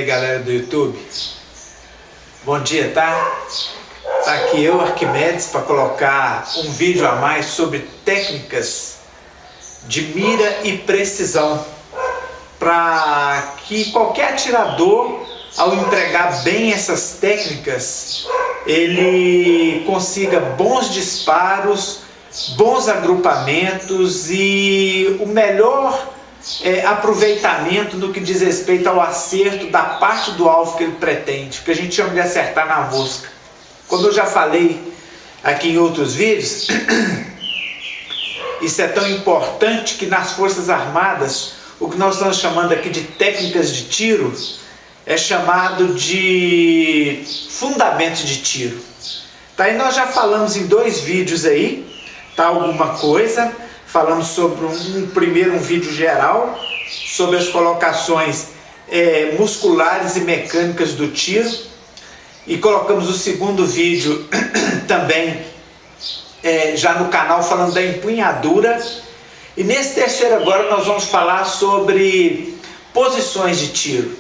aí, galera do YouTube? Bom dia, tá? Tá aqui eu, Arquimedes, para colocar um vídeo a mais sobre técnicas de mira e precisão, para que qualquer atirador, ao empregar bem essas técnicas, ele consiga bons disparos, bons agrupamentos e o melhor aproveitamento no que diz respeito ao acerto da parte do alvo que ele pretende, que a gente chama de acertar na mosca. Como eu já falei aqui em outros vídeos, isso é tão importante que nas Forças Armadas, o que nós estamos chamando aqui de técnicas de tiro, é chamado de fundamentos de tiro. Tá? E nós já falamos em 2 vídeos aí, tá? Alguma coisa. Falamos sobre um vídeo geral, sobre as colocações musculares e mecânicas do tiro. E colocamos o segundo vídeo também já no canal, falando da empunhadura. E nesse terceiro agora nós vamos falar sobre posições de tiro.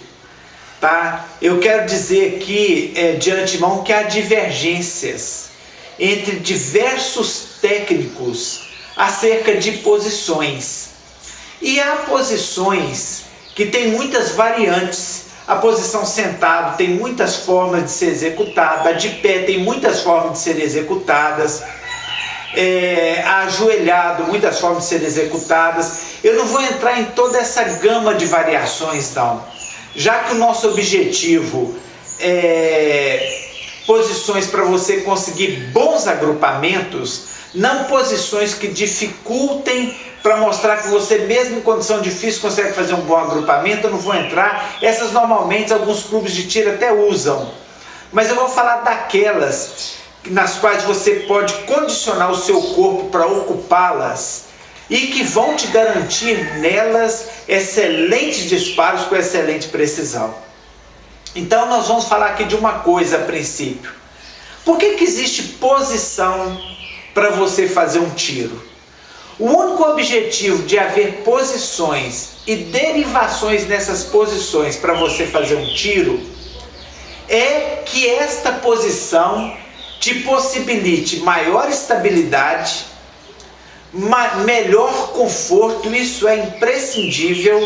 Tá? Eu quero dizer aqui de antemão que há divergências entre diversos técnicos acerca de posições. E há posições que têm muitas variantes. A posição sentado tem muitas formas de ser executada, a de pé tem muitas formas de ser executadas, ajoelhado, muitas formas de ser executadas. Eu não vou entrar em toda essa gama de variações, não. Já que o nosso objetivo é posições para você conseguir bons agrupamentos, não posições que dificultem, para mostrar que você mesmo em condição difícil consegue fazer um bom agrupamento. Eu não vou entrar, essas normalmente alguns clubes de tiro até usam, mas eu vou falar daquelas nas quais você pode condicionar o seu corpo para ocupá-las e que vão te garantir nelas excelentes disparos com excelente precisão. Então nós vamos falar aqui de uma coisa a princípio. Por que existe posição para você fazer um tiro? O único objetivo de haver posições e derivações nessas posições para você fazer um tiro é que esta posição te possibilite maior estabilidade, melhor conforto, isso é imprescindível,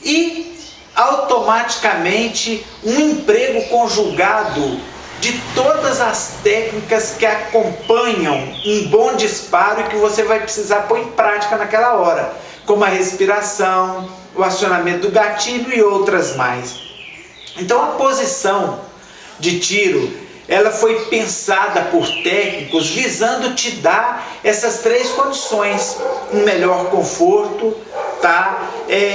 e automaticamente um emprego conjugado de todas as técnicas que acompanham um bom disparo e que você vai precisar pôr em prática naquela hora, como a respiração, o acionamento do gatilho e outras mais. Então a posição de tiro, ela foi pensada por técnicos visando te dar essas 3 condições: um melhor conforto, tá?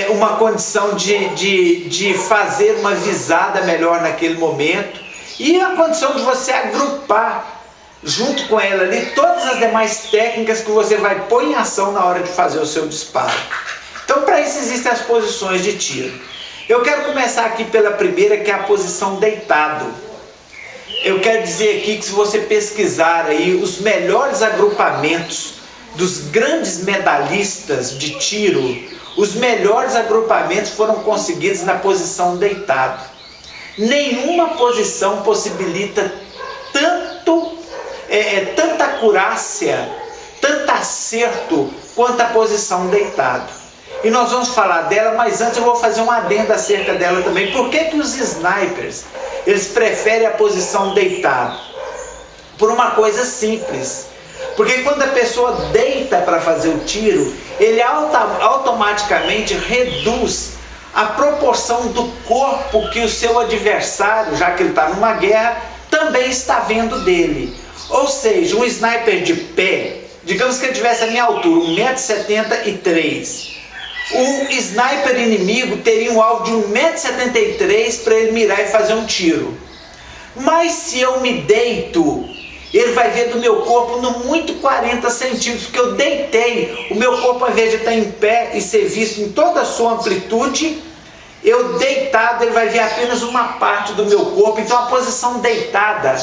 Uma condição de fazer uma visada melhor naquele momento, e a condição de você agrupar junto com ela ali todas as demais técnicas que você vai pôr em ação na hora de fazer o seu disparo. Então, para isso existem as posições de tiro. Eu quero começar aqui pela primeira, que é a posição deitado. Eu quero dizer aqui que se você pesquisar aí os melhores agrupamentos dos grandes medalhistas de tiro, os melhores agrupamentos foram conseguidos na posição deitado. Nenhuma posição possibilita tanta acurácia, tanto acerto quanto a posição deitado. E nós vamos falar dela, mas antes eu vou fazer um adendo acerca dela também. Por que os snipers eles preferem a posição deitado? Por uma coisa simples. Porque quando a pessoa deita para fazer o tiro, ele automaticamente reduz a proporção do corpo que o seu adversário, já que ele está numa guerra, também está vendo dele. Ou seja, um sniper de pé, digamos que ele tivesse a minha altura, 1,73 m, o sniper inimigo teria um alvo de 1,73 m para ele mirar e fazer um tiro. Mas se eu me deito, ele vai ver do meu corpo no muito 40 centímetros, porque eu deitei. O meu corpo, ao invés de estar em pé e ser visto em toda a sua amplitude, eu deitado, ele vai ver apenas uma parte do meu corpo. Então a posição deitada,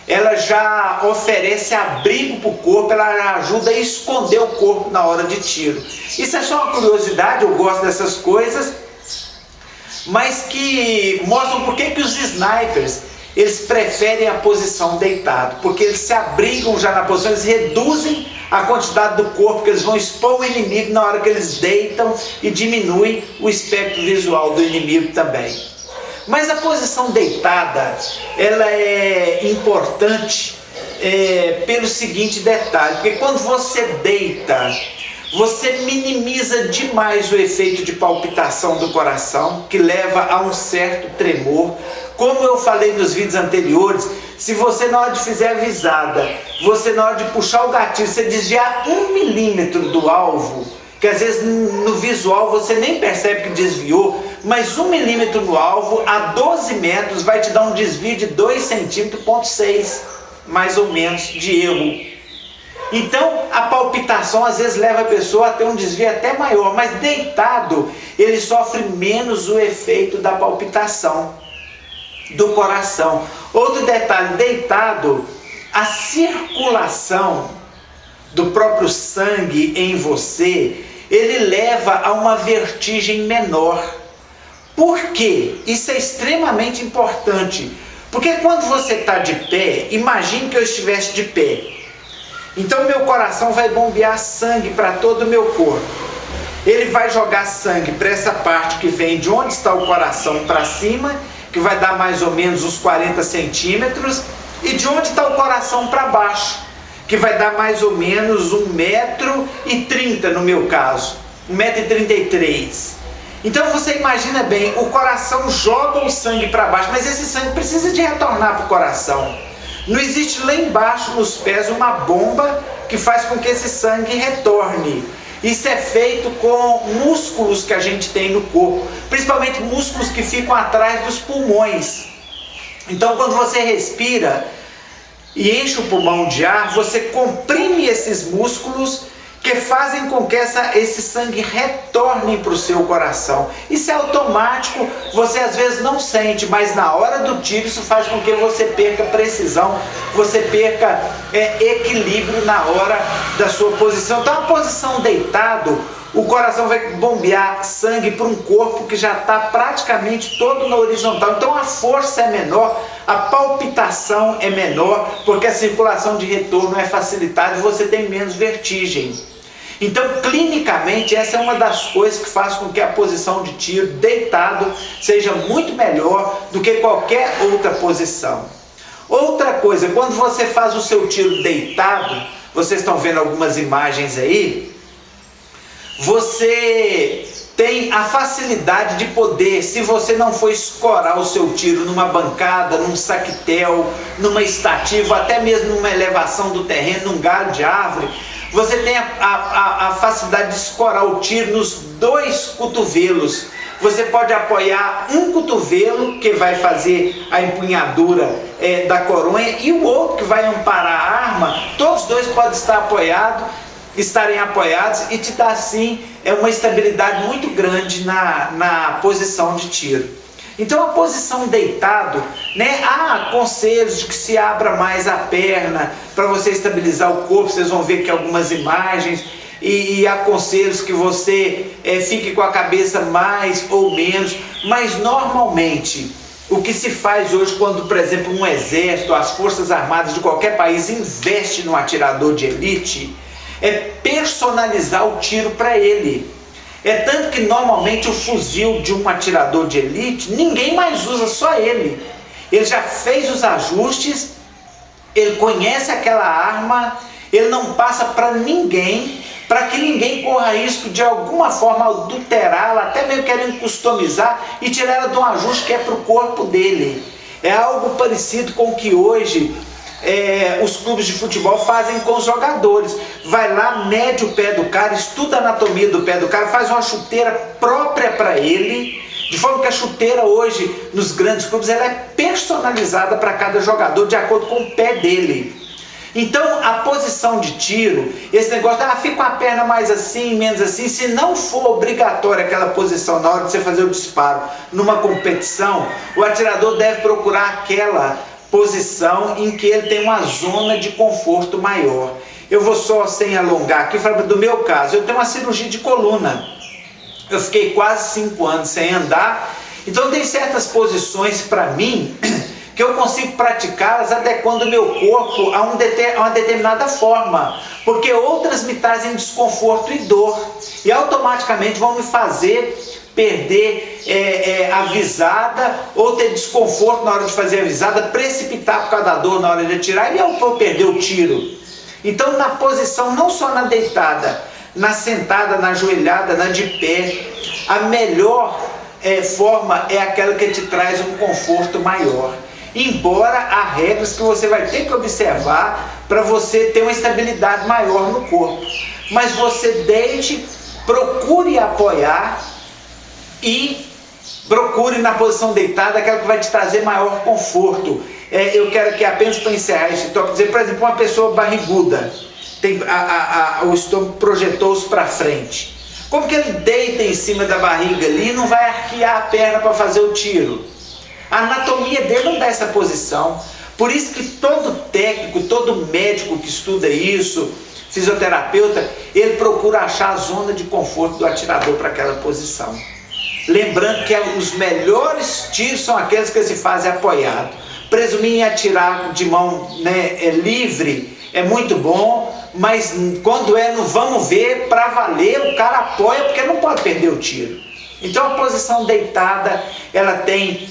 ela já oferece abrigo para o corpo, ela ajuda a esconder o corpo na hora de tiro. Isso é só uma curiosidade, eu gosto dessas coisas. mas que mostram por que os snipers eles preferem a posição deitado, porque eles se abrigam já na posição, eles reduzem a quantidade do corpo que eles vão expor o inimigo na hora que eles deitam e diminui o espectro visual do inimigo também. Mas a posição deitada, ela é importante pelo seguinte detalhe, porque quando você deita, você minimiza demais o efeito de palpitação do coração, que leva a um certo tremor. Como eu falei nos vídeos anteriores, se você na hora de fazer a visada, você na hora de puxar o gatilho, você desviar 1 milímetro do alvo, que às vezes no visual você nem percebe que desviou, mas 1 milímetro no alvo a 12 metros vai te dar um desvio de 2 centímetros, 0,6 mais ou menos de erro. Então a palpitação às vezes leva a pessoa a ter um desvio até maior, mas deitado ele sofre menos o efeito da palpitação do coração. Outro detalhe, deitado, a circulação do próprio sangue em você, ele leva a uma vertigem menor. Por quê? Isso é extremamente importante, porque quando você está de pé, imagine que eu estivesse de pé, então meu coração vai bombear sangue para todo o meu corpo. Ele vai jogar sangue para essa parte que vem de onde está o coração para cima, que vai dar mais ou menos uns 40 centímetros, e de onde está o coração para baixo, que vai dar mais ou menos 1,30 m no meu caso, 1,33 m. Então você imagina bem, o coração joga o sangue para baixo, mas esse sangue precisa de retornar para o coração. Não existe lá embaixo nos pés uma bomba que faz com que esse sangue retorne. Isso é feito com músculos que a gente tem no corpo, principalmente músculos que ficam atrás dos pulmões. Então quando você respira e enche o pulmão de ar, você comprime esses músculos que fazem com que esse sangue retorne para o seu coração. Isso é automático, você às vezes não sente, mas na hora do tiro isso faz com que você perca precisão, você perca equilíbrio na hora da sua posição. Então a posição deitado, o coração vai bombear sangue para um corpo que já está praticamente todo na horizontal. Então a força é menor, a palpitação é menor, porque a circulação de retorno é facilitada e você tem menos vertigem. Então, clinicamente, essa é uma das coisas que faz com que a posição de tiro deitado seja muito melhor do que qualquer outra posição. Outra coisa, quando você faz o seu tiro deitado, vocês estão vendo algumas imagens aí, você tem a facilidade de poder, se você não for escorar o seu tiro numa bancada, num saquetel, numa estativa, até mesmo numa elevação do terreno, num galho de árvore, você tem a facilidade de escorar o tiro nos 2 cotovelos. Você pode apoiar um cotovelo, que vai fazer a empunhadura da coronha, e o outro que vai amparar a arma. Todos os dois podem estarem apoiados e te dar assim uma estabilidade muito grande na posição de tiro. Então a posição deitado, há conselhos de que se abra mais a perna para você estabilizar o corpo. Vocês vão ver aqui algumas imagens, e há conselhos que você fique com a cabeça mais ou menos, mas normalmente o que se faz hoje quando, por exemplo, um exército, as forças armadas de qualquer país investe no atirador de elite, é personalizar o tiro para ele. É tanto que normalmente o fuzil de um atirador de elite, ninguém mais usa, só ele. Ele já fez os ajustes, ele conhece aquela arma, ele não passa para ninguém, para que ninguém corra risco de alguma forma adulterá-la, até mesmo querendo customizar e tirar ela de um ajuste que é para o corpo dele. É algo parecido com o que hoje os clubes de futebol fazem com os jogadores. Vai lá, mede o pé do cara, estuda a anatomia do pé do cara, faz uma chuteira própria para ele, de forma que a chuteira hoje nos grandes clubes ela é personalizada para cada jogador de acordo com o pé dele. Então a posição de tiro, esse negócio, fica com a perna mais assim, menos assim, se não for obrigatória aquela posição na hora de você fazer o disparo numa competição, o atirador deve procurar aquela posição em que ele tem uma zona de conforto maior. Eu vou só, sem alongar aqui, falar do meu caso. Eu tenho uma cirurgia de coluna. Eu fiquei quase 5 anos sem andar, Então tem certas posições para mim que eu consigo praticá-las adequando o meu corpo a uma determinada forma, porque outras me trazem desconforto e dor, e automaticamente vão me fazer perder a visada, ou ter desconforto na hora de fazer a visada, precipitar por causa da dor na hora de atirar, e eu vou perder o tiro. Então na posição, não só na deitada, na sentada, na ajoelhada, na de pé, a melhor forma é aquela que te traz um conforto maior. Embora há regras que você vai ter que observar para você ter uma estabilidade maior no corpo. Mas você deite, procure apoiar e procure na posição deitada aquela que vai te trazer maior conforto. Eu quero que apenas para encerrar esse tópico, dizer, por exemplo, uma pessoa barriguda, o estômago projetou-se para frente. Como que ele deita em cima da barriga ali e não vai arquear a perna para fazer o tiro? A anatomia dele não dá essa posição. Por isso que todo técnico, todo médico que estuda isso, fisioterapeuta, ele procura achar a zona de conforto do atirador para aquela posição. Lembrando que os melhores tiros são aqueles que se fazem apoiado. Presumir em atirar de mão livre é muito bom, mas quando no vamos ver, para valer, o cara apoia porque não pode perder o tiro. Então a posição deitada, ela tem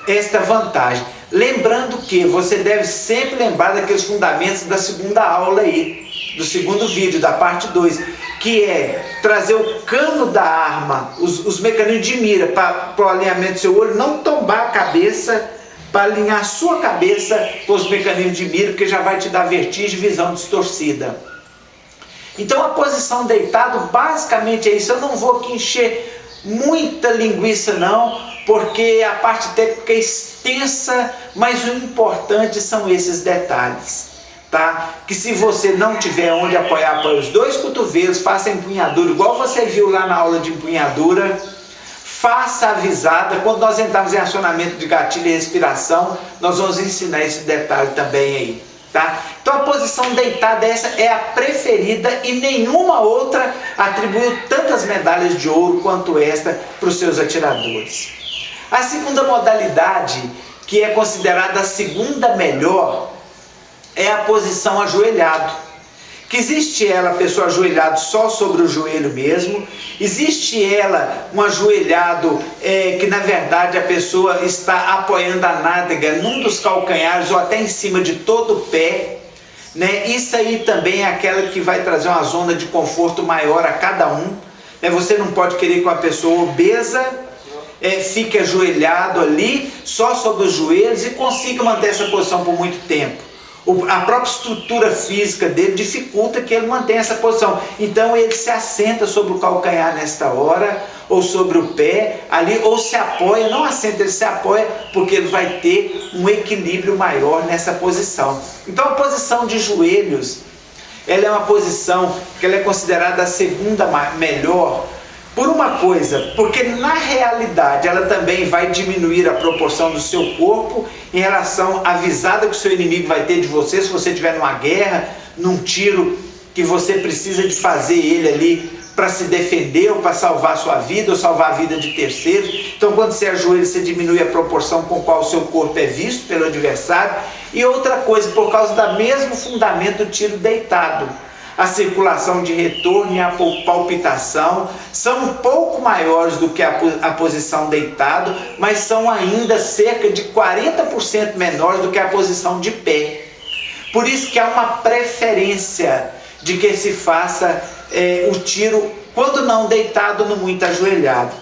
esta vantagem. Lembrando que você deve sempre lembrar daqueles fundamentos da segunda aula aí, do segundo vídeo, da parte 2, que é trazer o cano da arma, os mecanismos de mira para o alinhamento do seu olho, não tombar a cabeça, para alinhar a sua cabeça com os mecanismos de mira, porque já vai te dar vertigem e visão distorcida. Então a posição deitado basicamente é isso. Eu não vou aqui encher muita linguiça não, porque a parte técnica é extensa, mas o importante são esses detalhes, tá? Que se você não tiver onde apoiar, apoie os dois cotovelos, faça a empunhadura, igual você viu lá na aula de empunhadura, faça a visada. Quando nós entrarmos em acionamento de gatilho e respiração, nós vamos ensinar esse detalhe também aí, tá? Então a posição deitada, essa é a preferida e nenhuma outra atribuiu tantas medalhas de ouro quanto esta para os seus atiradores. A segunda modalidade, que é considerada a segunda melhor, é a posição ajoelhado. Que existe ela, a pessoa ajoelhada só sobre o joelho mesmo, existe ela um ajoelhado que na verdade a pessoa está apoiando a nádega num dos calcanhares ou até em cima de todo o pé, né? Isso aí também é aquela que vai trazer uma zona de conforto maior a cada um, né? Você não pode querer que uma pessoa obesa fique ajoelhado ali só sobre os joelhos e consiga manter essa posição por muito tempo. A própria estrutura física dele dificulta que ele mantenha essa posição. Então ele se assenta sobre o calcanhar nesta hora, ou sobre o pé ali, ou se apoia, não assenta, ele se apoia, porque ele vai ter um equilíbrio maior nessa posição. Então a posição de joelhos, ela é uma posição que ela é considerada a segunda melhor, por uma coisa, porque na realidade ela também vai diminuir a proporção do seu corpo em relação à visada que o seu inimigo vai ter de você, se você estiver numa guerra, num tiro que você precisa de fazer ele ali para se defender ou para salvar a sua vida ou salvar a vida de terceiros. Então quando você ajoelha, você diminui a proporção com qual o seu corpo é visto pelo adversário. E outra coisa, por causa do mesmo fundamento do tiro deitado, a circulação de retorno e a palpitação são um pouco maiores do que a posição deitado, mas são ainda cerca de 40% menores do que a posição de pé. Por isso que há uma preferência de que se faça o tiro, quando não deitado, no muito ajoelhado.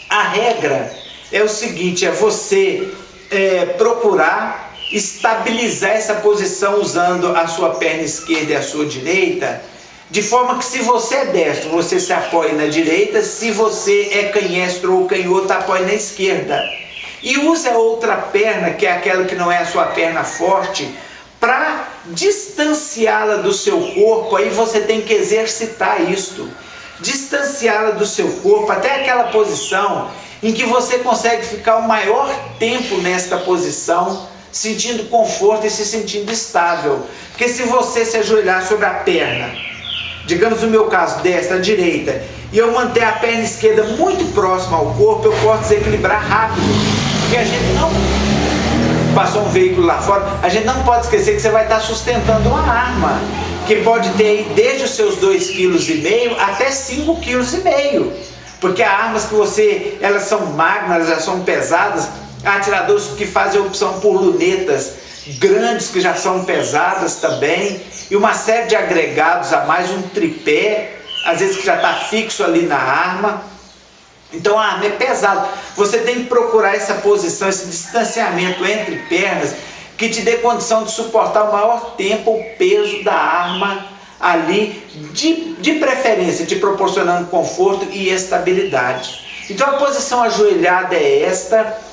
A regra é o seguinte, é você procurar estabilizar essa posição usando a sua perna esquerda e a sua direita, de forma que se você é destro, você se apoie na direita, se você é canhestro ou canhoto, apoie na esquerda. E use a outra perna, que é aquela que não é a sua perna forte, para distanciá-la do seu corpo. Aí você tem que exercitar isto, distanciá-la do seu corpo até aquela posição em que você consegue ficar o maior tempo nesta posição, sentindo conforto e se sentindo estável. Porque se você se ajoelhar sobre a perna, digamos no meu caso, destra, direita, e eu manter a perna esquerda muito próxima ao corpo, eu posso desequilibrar rápido, porque a gente não passou um veículo lá fora, a gente não pode esquecer que você vai estar sustentando uma arma, que pode ter aí desde os seus 2,5 kg até 5,5 kg, porque há armas que elas são magnas, elas são pesadas, há atiradores que fazem opção por lunetas grandes que já são pesadas também, e uma série de agregados a mais, um tripé, às vezes que já está fixo ali na arma. Então a arma é pesada, você tem que procurar essa posição, esse distanciamento entre pernas, que te dê condição de suportar o maior tempo o peso da arma ali, de preferência, te proporcionando conforto e estabilidade. Então a posição ajoelhada é esta,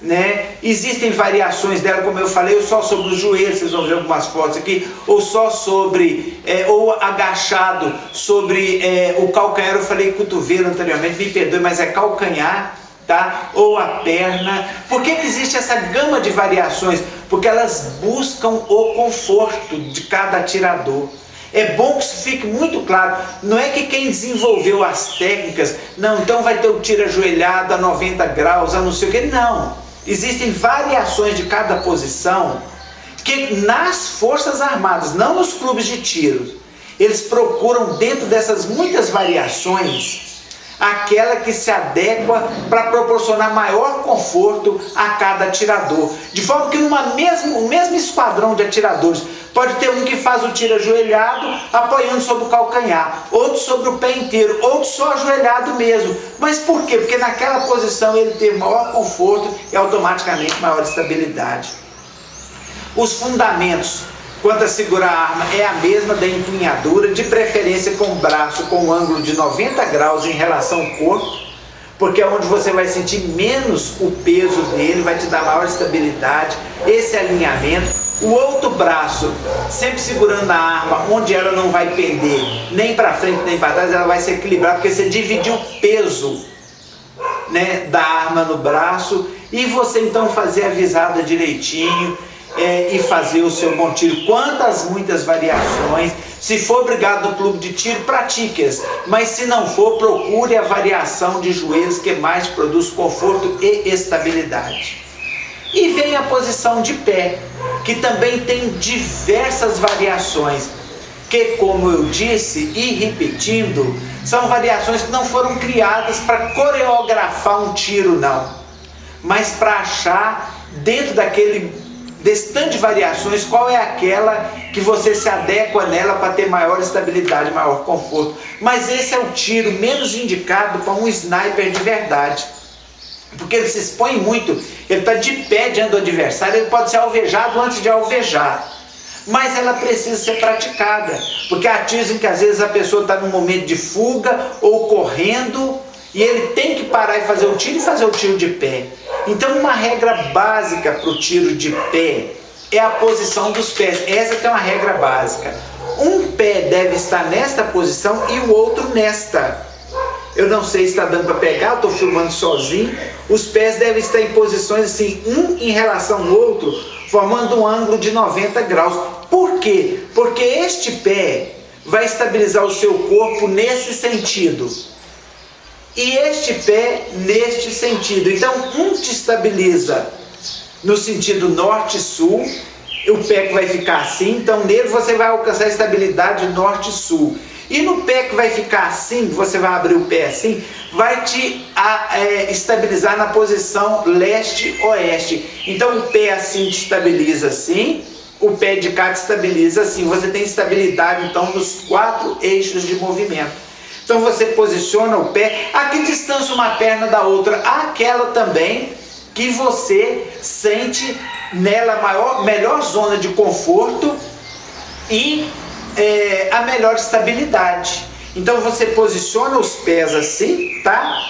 né? Existem variações dela, como eu falei, ou só sobre os joelhos, vocês vão ver algumas fotos aqui, ou só sobre, ou agachado sobre o calcanhar, eu falei cotovelo anteriormente, me perdoe, mas é calcanhar, tá? Ou a perna. Por que existe essa gama de variações? Porque elas buscam o conforto de cada atirador. É bom que isso fique muito claro, não é que quem desenvolveu as técnicas, não, então vai ter o tiro ajoelhado a 90 graus, a não sei o que, não. Existem variações de cada posição que nas Forças Armadas, não nos clubes de tiro, eles procuram dentro dessas muitas variações aquela que se adequa para proporcionar maior conforto a cada atirador. De forma que no mesmo esquadrão de atiradores, pode ter um que faz o tiro ajoelhado, apoiando sobre o calcanhar, outro sobre o pé inteiro, outro só ajoelhado mesmo. Mas por quê? Porque naquela posição ele teve maior conforto e automaticamente maior estabilidade. Os fundamentos quanto a segurar a arma é a mesma da empunhadura, de preferência com o braço com um ângulo de 90 graus em relação ao corpo, porque é onde você vai sentir menos o peso dele, vai te dar maior estabilidade, esse alinhamento. O outro braço, sempre segurando a arma, onde ela não vai pender nem para frente nem para trás, ela vai se equilibrar, porque você dividiu o peso, né, da arma no braço, e você então fazer a visada direitinho, e fazer o seu bom tiro. Muitas variações. Se for obrigado no clube de tiro, pratique-as, mas se não for, procure a variação de joelhos que mais produz conforto e estabilidade. E vem a posição de pé, que também tem diversas variações, que, como eu disse e repetindo, são variações que não foram criadas para coreografar um tiro, não, mas para achar dentro desse tanto de variações, qual é aquela que você se adequa nela para ter maior estabilidade, maior conforto. Mas esse é o tiro menos indicado para um sniper de verdade, porque ele se expõe muito, ele está de pé diante do adversário, ele pode ser alvejado antes de alvejar, mas ela precisa ser praticada, porque há tiros em que às vezes a pessoa está num momento de fuga ou correndo, e ele tem que parar e fazer o tiro, e fazer o tiro de pé. Então uma regra básica para o tiro de pé é a posição dos pés. Essa que é uma regra básica. Um pé deve estar nesta posição e o outro nesta. Eu não sei se está dando para pegar, eu estou filmando sozinho. Os pés devem estar em posições assim, um em relação ao outro, formando um ângulo de 90 graus. Por quê? Porque este pé vai estabilizar o seu corpo nesse sentido, e este pé neste sentido. Então um te estabiliza no sentido norte-sul, o pé que vai ficar assim, então nele você vai alcançar a estabilidade norte-sul. E no pé que vai ficar assim, você vai abrir o pé assim, vai te estabilizar na posição leste-oeste. Então o pé assim te estabiliza assim, o pé de cá te estabiliza assim. Você tem estabilidade então nos 4 eixos de movimento. Então você posiciona o pé, a que distância uma perna da outra? Aquela também que você sente nela a melhor zona de conforto e a melhor estabilidade. Então você posiciona os pés assim, tá?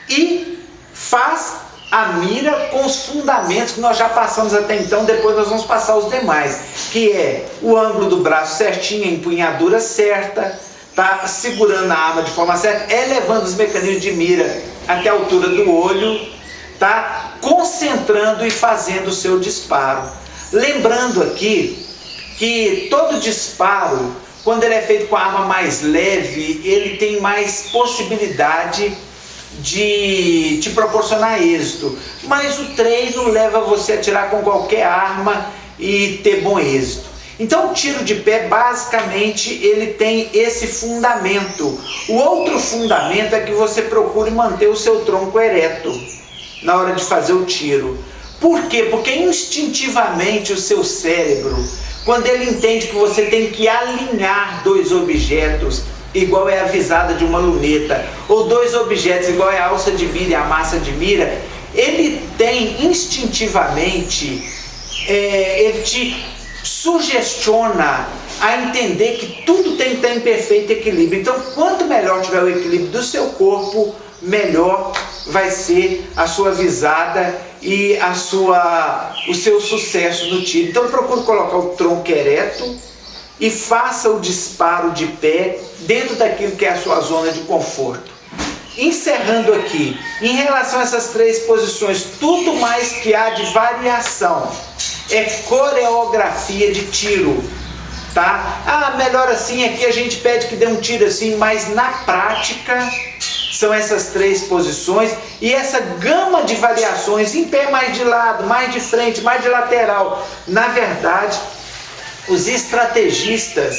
E faz a mira com os fundamentos que nós já passamos até então, depois nós vamos passar os demais, que é o ângulo do braço certinho, a empunhadura certa, tá segurando a arma de forma certa, elevando os mecanismos de mira até a altura do olho, tá concentrando e fazendo o seu disparo. Lembrando aqui que todo disparo quando ele é feito com a arma mais leve, ele tem mais possibilidade de te proporcionar êxito. Mas o treino leva você a atirar com qualquer arma e ter bom êxito. Então o tiro de pé, basicamente, ele tem esse fundamento. O outro fundamento é que você procure manter o seu tronco ereto na hora de fazer o tiro. Por quê? Porque instintivamente o seu cérebro, quando ele entende que você tem que alinhar dois objetos, igual é a visada de uma luneta, ou dois objetos igual é a alça de mira e a massa de mira, ele tem instintivamente, ele te sugestiona a entender que tudo tem que estar em perfeito equilíbrio. Então, quanto melhor tiver o equilíbrio do seu corpo, melhor vai ser a sua visada e o seu sucesso no tiro. Então, procure colocar o tronco ereto e faça o disparo de pé dentro daquilo que é a sua zona de conforto. Encerrando aqui, em relação a essas três posições, tudo mais que há de variação é coreografia de tiro, tá? Ah, melhor assim, aqui a gente pede que dê um tiro assim, mas na prática são essas três posições e essa gama de variações, em pé mais de lado, mais de frente, mais de lateral. Na verdade, os estrategistas,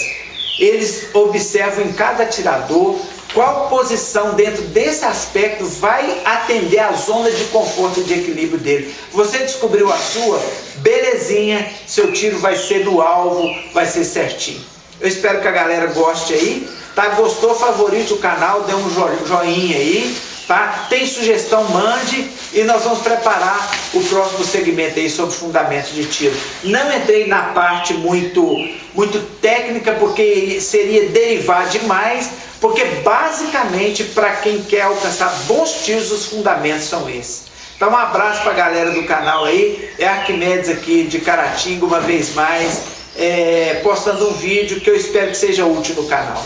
eles observam em cada atirador qual posição dentro desse aspecto vai atender a zona de conforto e de equilíbrio dele. Você descobriu a sua, belezinha, seu tiro vai ser no alvo, vai ser certinho. Eu espero que a galera goste aí, tá? Gostou, favorite o canal, dê um joinha aí, tá? Tem sugestão, mande e nós vamos preparar o próximo segmento aí sobre fundamentos de tiro. Não entrei na parte muito técnica porque seria derivar demais, porque basicamente para quem quer alcançar bons tiros, os fundamentos são esses. Então um abraço para a galera do canal aí, é Arquimedes aqui de Caratinga uma vez mais, postando um vídeo que eu espero que seja útil no canal.